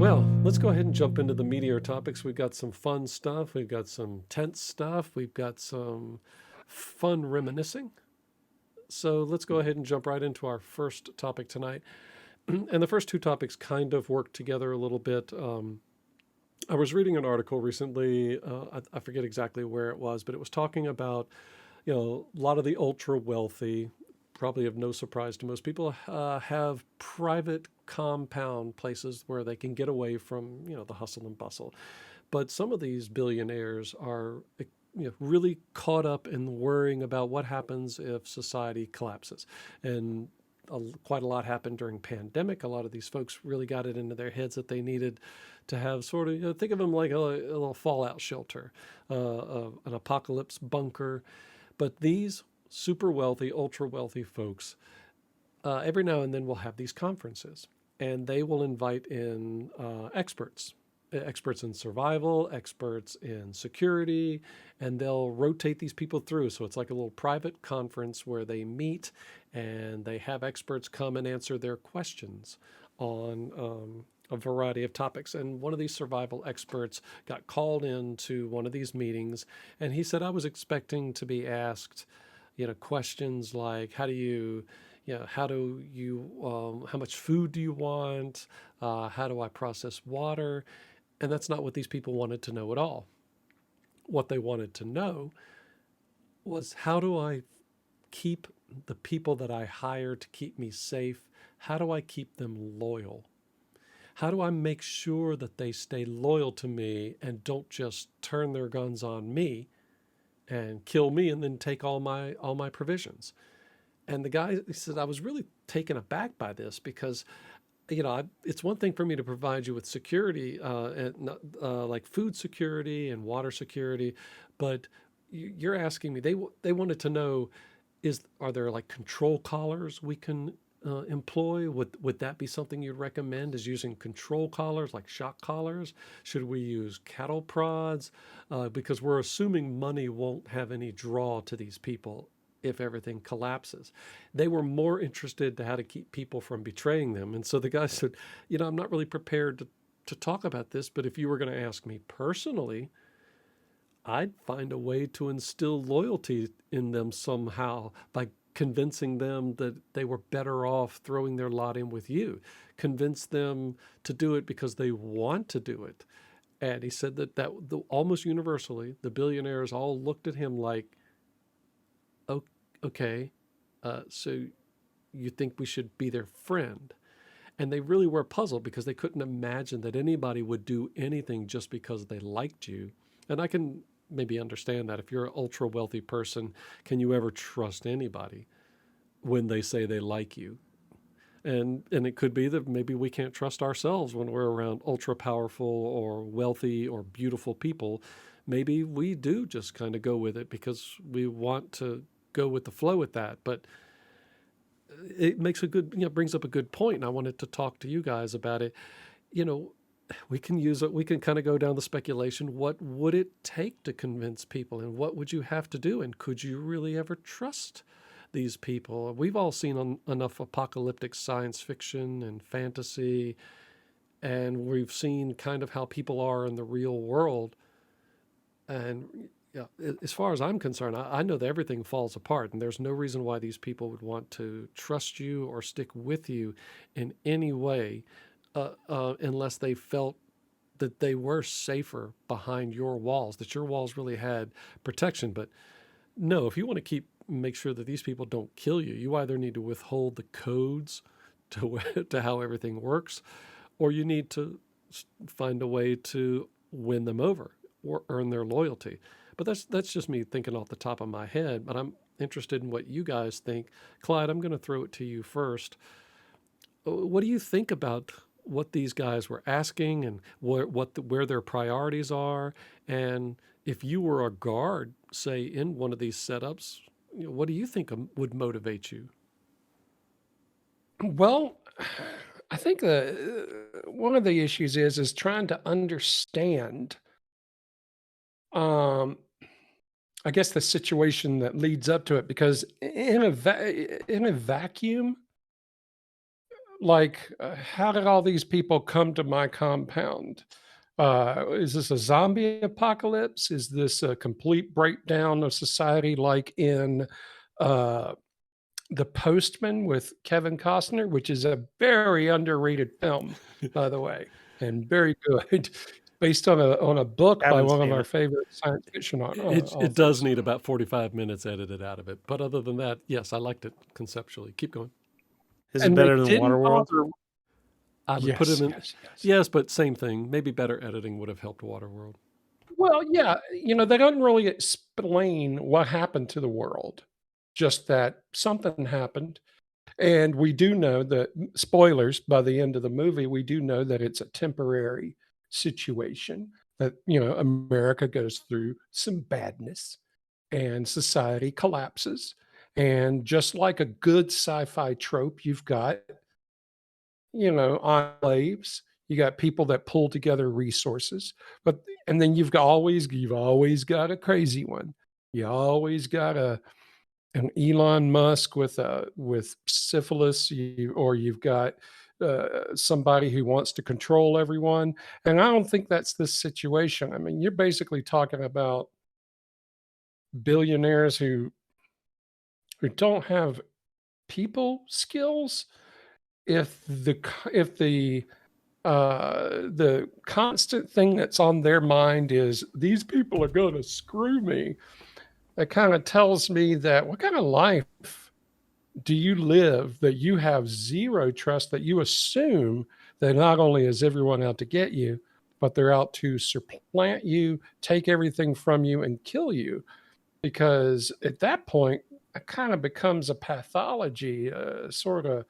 Well, let's go ahead and jump into the meatier topics. We've got some fun stuff. We've got some tense stuff. We've got some fun reminiscing. So let's go ahead and jump right into our first topic tonight. And the first two topics kind of work together a little bit. I was reading an article recently. I forget exactly where it was, but it was talking about, a lot of the ultra wealthy, probably of no surprise to most people, have private compound places where they can get away from, the hustle and bustle. But some of these billionaires are, really caught up in worrying about what happens if society collapses. And quite a lot happened during pandemic. A lot of these folks really got it into their heads that they needed to have sort of, think of them like a little fallout shelter, an apocalypse bunker. But these super wealthy, ultra wealthy folks, every now and then will have these conferences, and they will invite in experts in survival, experts in security, and they'll rotate these people through. So it's like a little private conference where they meet and they have experts come and answer their questions on a variety of topics. And one of these survival experts got called into one of these meetings, and he said, I was expecting to be asked, questions like, how much food do you want? How do I process water? And that's not what these people wanted to know at all. What they wanted to know was, how do I keep the people that I hire to keep me safe? How do I keep them loyal? How do I make sure that they stay loyal to me and don't just turn their guns on me and kill me and then take all my provisions? And the guy, he said, I was really taken aback by this because, it's one thing for me to provide you with security, like food security and water security, but you're asking me. They wanted to know, are there like control collars we can employ? Would that be something you'd recommend? Is using control collars like shock collars? Should we use cattle prods? Because we're assuming money won't have any draw to these people if everything collapses. They were more interested to how to keep people from betraying them. And so the guy said, I'm not really prepared to talk about this, but if you were going to ask me personally, I'd find a way to instill loyalty in them somehow by convincing them that they were better off throwing their lot in with you. Convince them to do it because they want to do it. And he said almost universally, the billionaires all looked at him like, okay, so you think we should be their friend? And they really were puzzled because they couldn't imagine that anybody would do anything just because they liked you. And I can maybe understand that. If you're an ultra wealthy person, can you ever trust anybody when they say they like you? And it could be that maybe we can't trust ourselves when we're around ultra powerful or wealthy or beautiful people. Maybe we do just kind of go with it because we want to go with the flow with that. But it makes brings up a good point, and I wanted to talk to you guys about it. We can use it. We can kind of go down the speculation. What would it take to convince people, and what would you have to do? And could you really ever trust these people? We've all seen enough apocalyptic science fiction and fantasy, and we've seen kind of how people are in the real world. And as far as I'm concerned, I know that everything falls apart, and there's no reason why these people would want to trust you or stick with you in any way, unless they felt that they were safer behind your walls, that your walls really had protection. But no, if you want to make sure that these people don't kill you, you either need to withhold the codes to how everything works, or you need to find a way to win them over or earn their loyalty. But that's just me thinking off the top of my head. But I'm interested in what you guys think. Clyde, I'm going to throw it to you first. What do you think about what these guys were asking, and where their priorities are? And if you were a guard, say, in one of these setups, what do you think would motivate you? Well, I think one of the issues is trying to understand, um, I guess, the situation that leads up to it, because in a vacuum, like, how did all these people come to my compound? Is this a zombie apocalypse? Is this a complete breakdown of society like in uh, The Postman with Kevin Costner, which is a very underrated film, by the way, and very good, based on a book by Haven't one of seen our it. favorite science fiction It does authors. need about 45 minutes edited out of it, but other than that, yes, I liked it conceptually. Keep going. Is it And they better than didn't Waterworld? bother. I would put it Yes, in. yes, yes. Yes, but same thing. Maybe better editing would have helped Waterworld. Well, yeah, they don't really explain what happened to the world, just that something happened. And we do know that, spoilers, by the end of the movie, we do know that it's a temporary situation, that, America goes through some badness and society collapses. And just like a good sci-fi trope, you've got, enclaves, you got people that pull together resources, but and then you've always got a crazy one. You always got an Elon Musk with syphilis, or you've got somebody who wants to control everyone. And I don't think that's this situation. I mean, you're basically talking about billionaires who don't have people skills. If the constant thing that's on their mind is these people are going to screw me, that kind of tells me that what kind of life do you live that you have zero trust, that you assume that not only is everyone out to get you, but they're out to supplant you, take everything from you, and kill you? Because at that point, it kind of becomes a pathology, sort of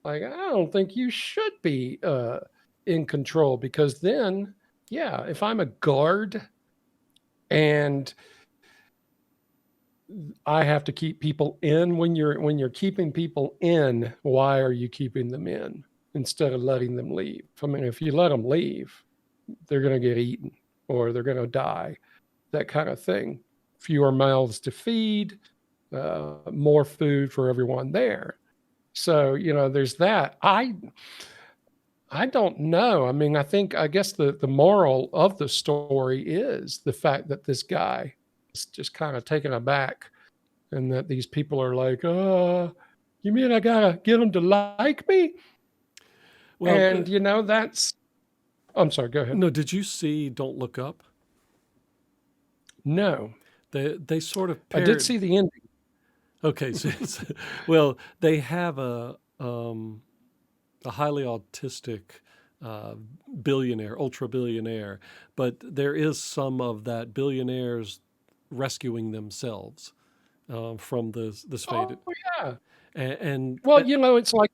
like, I don't think you should be in control, because then, yeah, if I'm a guard and I have to keep people in, when you're keeping people in, why are you keeping them in instead of letting them leave? I mean, if you let them leave, they're going to get eaten or they're going to die, that kind of thing. Fewer mouths to feed, more food for everyone there. So, there's that. I don't know. I mean, I guess the moral of the story is the fact that this guy is just kind of taken aback, and that these people are like, you mean I gotta get them to like me? Well, And that's. I'm sorry. Go ahead. no, did you see Don't Look Up? No, They sort of I did paired. see the ending. Okay, so well, they have a highly autistic uh, billionaire, ultra billionaire, but there is some of that billionaires rescuing themselves from this fate. Oh yeah. And Well, it's like,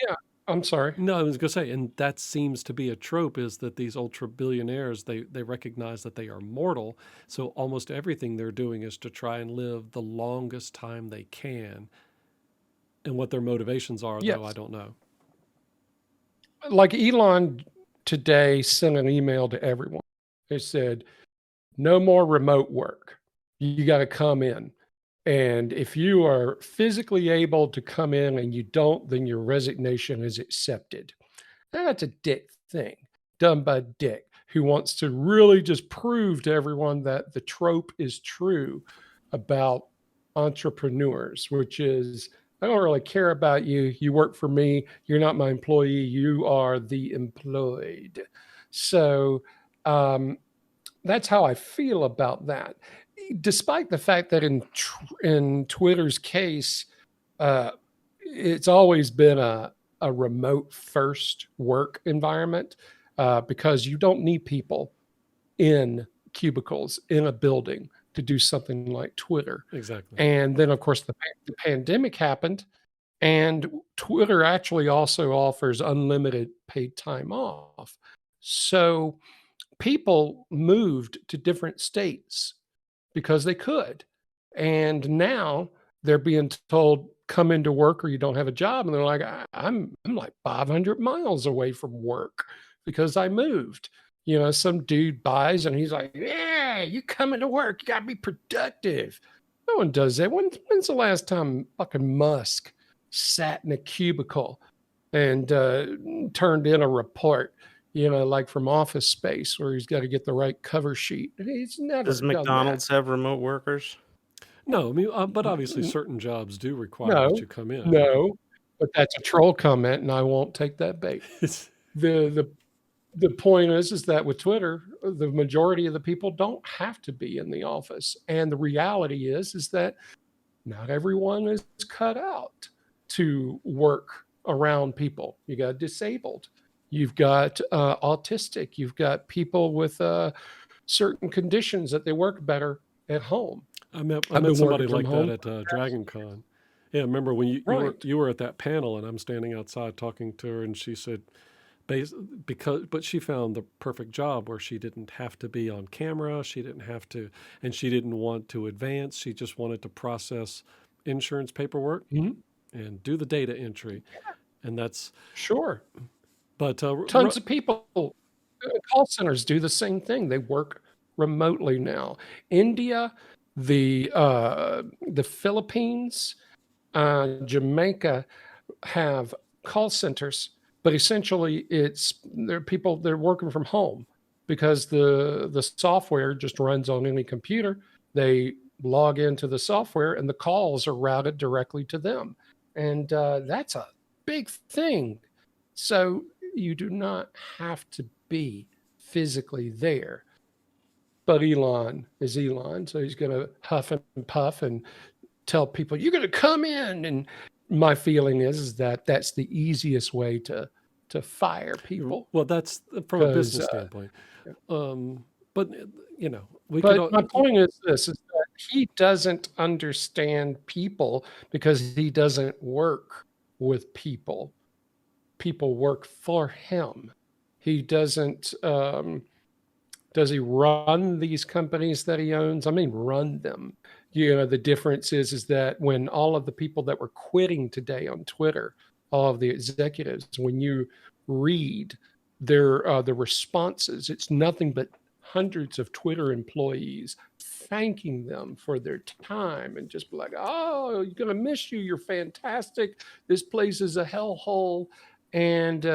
yeah. I'm sorry. no, I was going to say, and that seems to be a trope, is that these ultra billionaires, they recognize that they are mortal, so almost everything they're doing is to try and live the longest time they can. And what their motivations are, though, I Yes. don't know. Like Elon today sent an email to everyone. It said, no more remote work. You got to come in. And if you are physically able to come in and you don't, then your resignation is accepted. Now, that's a dick thing done by Dick, who wants to really just prove to everyone that the trope is true about entrepreneurs, which is, I don't really care about you. You work for me. You're not my employee. You are the employed. So, um, that's how I feel about that. Despite the fact that in Twitter's case, uh, it's always been a remote first work environment, because you don't need people in cubicles in a building to do something like Twitter. Exactly. And then, of course, the pandemic happened, and Twitter actually also offers unlimited paid time off. So people moved to different states because they could. And now they're being told, come into work or you don't have a job. And they're like, I'm like 500 miles away from work because I moved. Some dude buys and he's like, yeah, you coming to work. You got to be productive. No one does that. When's the last time fucking Musk sat in a cubicle and turned in a report, like from Office Space, where he's got to get the right cover sheet. He's never Does done that. McDonald's have remote workers? No, I mean, but obviously certain jobs do require that No, you come in. no, but that's a troll comment, and I won't take that bait. The the the point is that with Twitter, the majority of the people don't have to be in the office, and the reality is that not everyone is cut out to work around people. You got disabled, you've got autistic, you've got people with certain conditions that they work better at home. I met I've been somebody working from like that home. at Dragon Con. Yeah, remember when Right. you were at that panel and I'm standing outside talking to her and she said, but she found the perfect job where she didn't have to be on camera, she didn't have to, and she didn't want to advance. She just wanted to process insurance paperwork Mhm. and do the data entry, and that's. Sure. But Tons of people, call centers do the same thing. They work remotely now. India, the Philippines, Jamaica have call centers, but essentially they're working from home because the software just runs on any computer. They log into the software and the calls are routed directly to them, and that's a big thing. So you do not have to be physically there. But Elon is Elon, so he's going to huff and puff and tell people you're going to come in. And my feeling is that that's the easiest way to fire people. Well, that's from a business standpoint. But we could. But my point is this: is that he doesn't understand people because he doesn't work with people. People work for him. He doesn't. Does he run these companies that he owns? I mean, run them. The difference is that when all of the people that were quitting today on Twitter, all of the executives, when you read their the responses, it's nothing but hundreds of Twitter employees thanking them for their time and just be like, "Oh, you're gonna miss you. You're fantastic. This place is a hellhole," and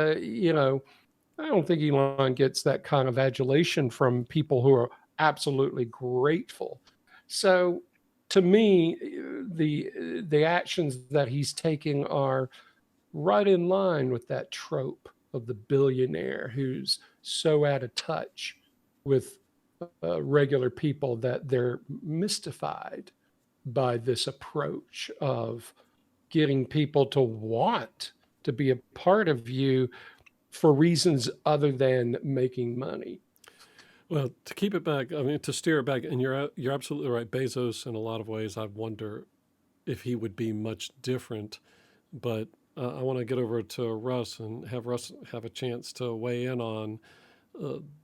I don't think Elon gets that kind of adulation from people who are absolutely grateful. So, to me, the actions that he's taking are right in line with that trope of the billionaire who's so out of touch with regular people that they're mystified by this approach of getting people to want to be a part of you for reasons other than making money. Well, to keep it back, I mean, to steer it back, and you're absolutely right. Bezos, in a lot of ways, I wonder if he would be much different. But I want to get over to Russ and have Russ have a chance to weigh in on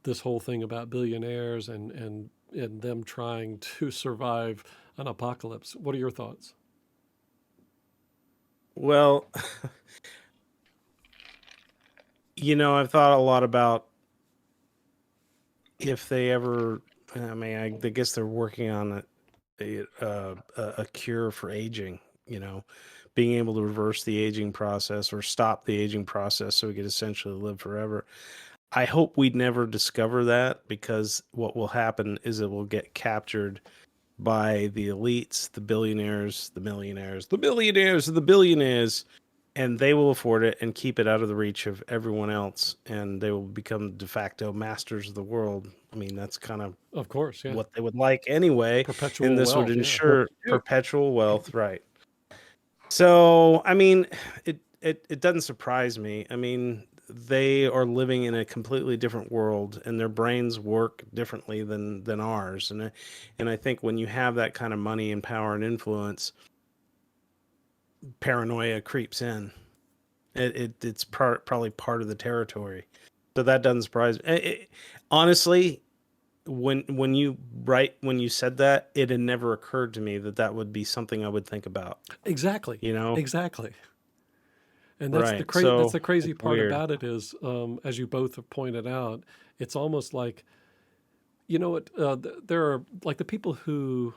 this whole thing about billionaires and them trying to survive an apocalypse. What are your thoughts? Well, I've thought a lot about if they ever. I mean, I guess they're working on a cure for aging. Being able to reverse the aging process or stop the aging process so we could essentially live forever. I hope we'd never discover that, because what will happen is it will get captured by the elites, the billionaires, the millionaires, the billionaires, the billionaires, and they will afford it and keep it out of the reach of everyone else, and they will become de facto masters of the world. I mean, that's kind of course, yeah. what they would like anyway, Perpetual and this wealth, would yeah. ensure perpetual wealth, right? So, I mean, it doesn't surprise me. I mean, they are living in a completely different world, and their brains work differently than ours. And I think when you have that kind of money and power and influence, paranoia creeps in. It's probably part of the territory. So that doesn't surprise me. Honestly, when you said that, it had never occurred to me that would be something I would think about. Exactly. Exactly. And that's Right. that's So the crazy it's part weird. about it is, as you both have pointed out, it's almost like, there are like the people who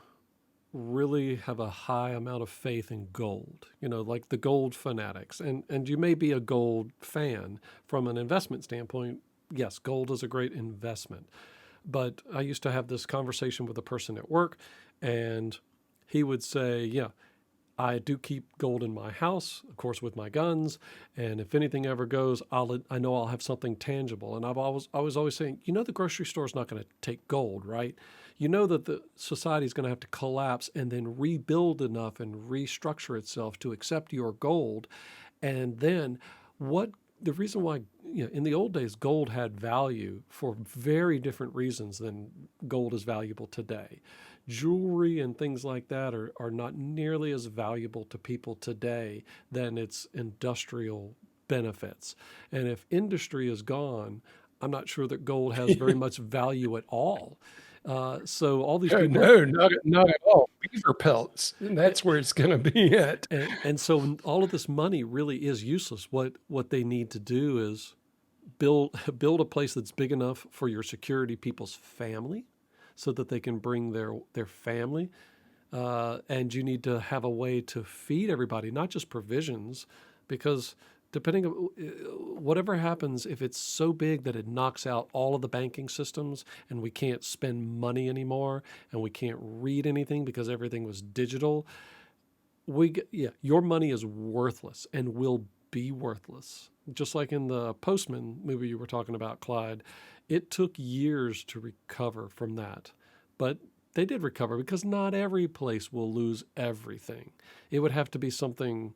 really have a high amount of faith in gold, like the gold fanatics. And you may be a gold fan from an investment standpoint. Yes, gold is a great investment. But I used to have this conversation with a person at work, and he would say, yeah, I do keep gold in my house, of course, with my guns. And if anything ever goes, I know I'll have something tangible. And I was always saying, the grocery store is not going to take gold, right? You know that the society is going to have to collapse and then rebuild enough and restructure itself to accept your gold. And then what the reason why, in the old days, gold had value for very different reasons than gold is valuable today. Jewelry and things like that are not nearly as valuable to people today than its industrial benefits. And if industry is gone, I'm not sure that gold has very much value at all. So all these people, No, not at all. Beaver pelts. And that's where it's going to be at. and so all of this money really is useless. What they need to do is build a place that's big enough for your security people's family, so that they can bring their family. And you need to have a way to feed everybody, not just provisions, because depending on whatever happens, if it's so big that it knocks out all of the banking systems and we can't spend money anymore and we can't read anything because everything was digital, your money is worthless and will be worthless. Just like in the Postman movie you were talking about, Clyde, it took years to recover from that. But they did recover because not every place will lose everything. It would have to be something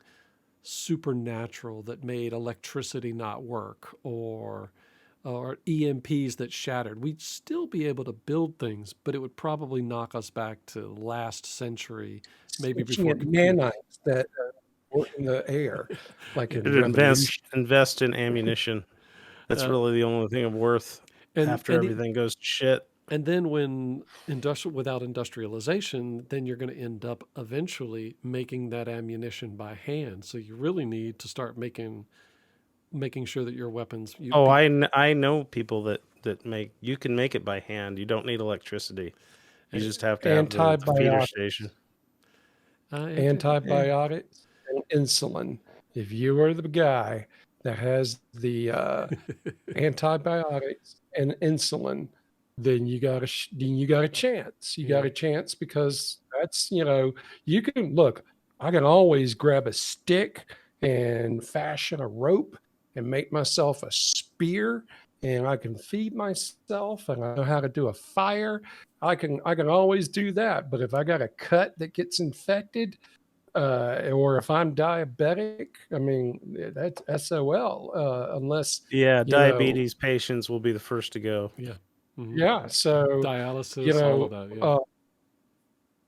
supernatural that made electricity not work, or EMPs that shattered. We'd still be able to build things, but it would probably knock us back to last century, maybe before nanites that were in the air, like in invest in ammunition. That's really the only thing of worth after everything goes to shit. And then when without industrialization, then you're going to end up eventually making that ammunition by hand. So you really need to start making sure that your weapons. I know people that make. You can make it by hand. You don't need electricity. You just have to have the feeder station. Antibiotics and insulin. If you are the guy that has the antibiotics and insulin, then you got a chance. You got a chance because that's, you can look. I can always grab a stick and fashion a rope and make myself a spear, and I can feed myself, and I know how to do a fire. I can always do that. But if I got a cut that gets infected, or if I'm diabetic, I mean, that's SOL. Unless diabetes patients will be the first to go. Yeah. Mm-hmm. Yeah. So dialysis, all of that.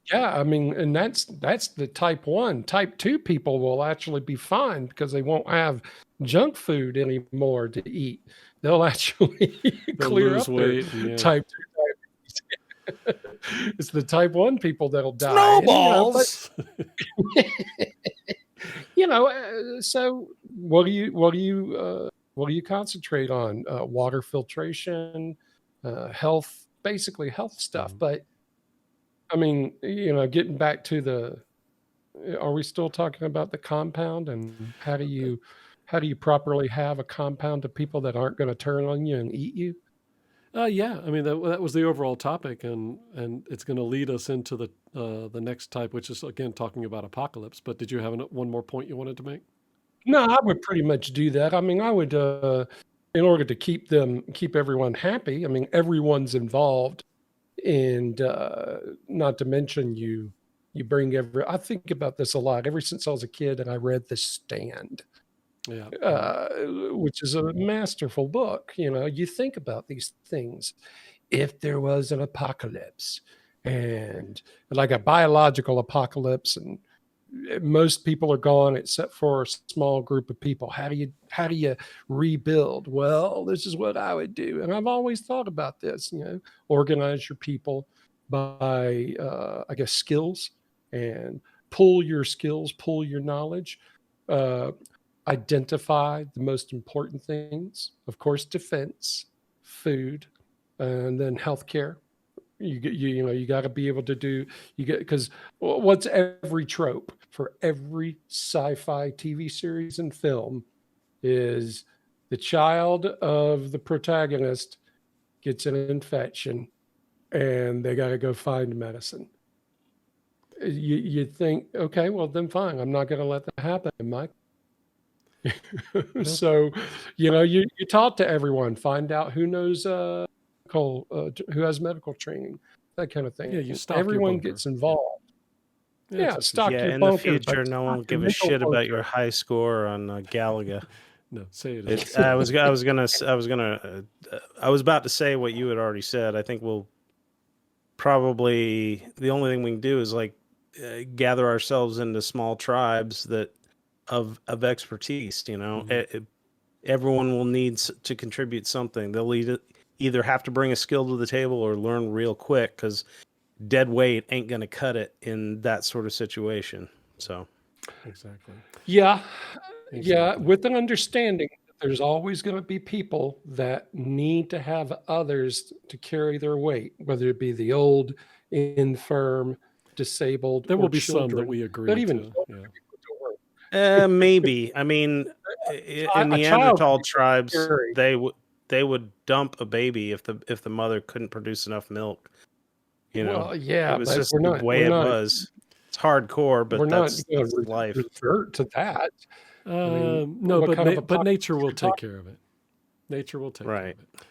Yeah. I mean, and that's the type 1. Type 2 people will actually be fine because they won't have junk food anymore to eat. They'll actually clear up weight, their type 2 diabetes. It's the type 1 people that'll die. Snowballs. So what do you concentrate on? Water filtration, health, basically health stuff. Mm-hmm. But I mean, getting back to are we still talking about the compound, and how do you properly have a compound of people that aren't going to turn on you and eat you? Yeah, I mean that was the overall topic, and it's going to lead us into the next type, which is again talking about apocalypse. But did you have one more point you wanted to make? No, I would pretty much do that. I mean, I would, in order to keep everyone happy. I mean, everyone's involved, and not to mention you bring I think about this a lot ever since I was a kid, and I read The Stand. Yeah. Which is a masterful book. You think about these things. If there was an apocalypse, and like a biological apocalypse, and most people are gone except for a small group of people, how do you rebuild? Well, this is what I would do. And I've always thought about this, organize your people by, I guess, skills, and pull your skills, pull your knowledge, identify the most important things, of course, defense, food, and then healthcare, You got to be able to do because what's every trope for every sci-fi TV series and film is the child of the protagonist gets an infection and they got to go find medicine. You think, okay, well then fine, I'm not going to let that happen, Mike. So, you talk to everyone, find out who knows who has medical training, that kind of thing. Yeah, you stock your Everyone bunker. gets involved. Yeah, Yeah, exactly. stock Yeah, your in the bunker, but future, no one will stock your give a mental shit about your bunker. high score on Galaga. No, say it. It's, I was about to say what you had already said. I think we'll probably, the only thing we can do is like gather ourselves into small tribes that of expertise. Everyone will need to contribute something. They'll either have to bring a skill to the table or learn real quick, because dead weight ain't going to cut it in that sort of situation. So Exactly. Yeah, Exactly. with an understanding that there's always going to be people that need to have others to carry their weight, whether it be the old, infirm, disabled, There or will be some that children, we but agree even to. children Yeah. can put to work. maybe. I mean, in A child Neanderthal can tribes, carry. they would dump a baby if the mother couldn't produce enough milk. Well, It yeah, was but just the way it was. It's hardcore, we're but not that's going to life. revert to that. I mean, No, what kind of but nature apocalypse will are you take talking? care of it. Nature will take Right. care of it.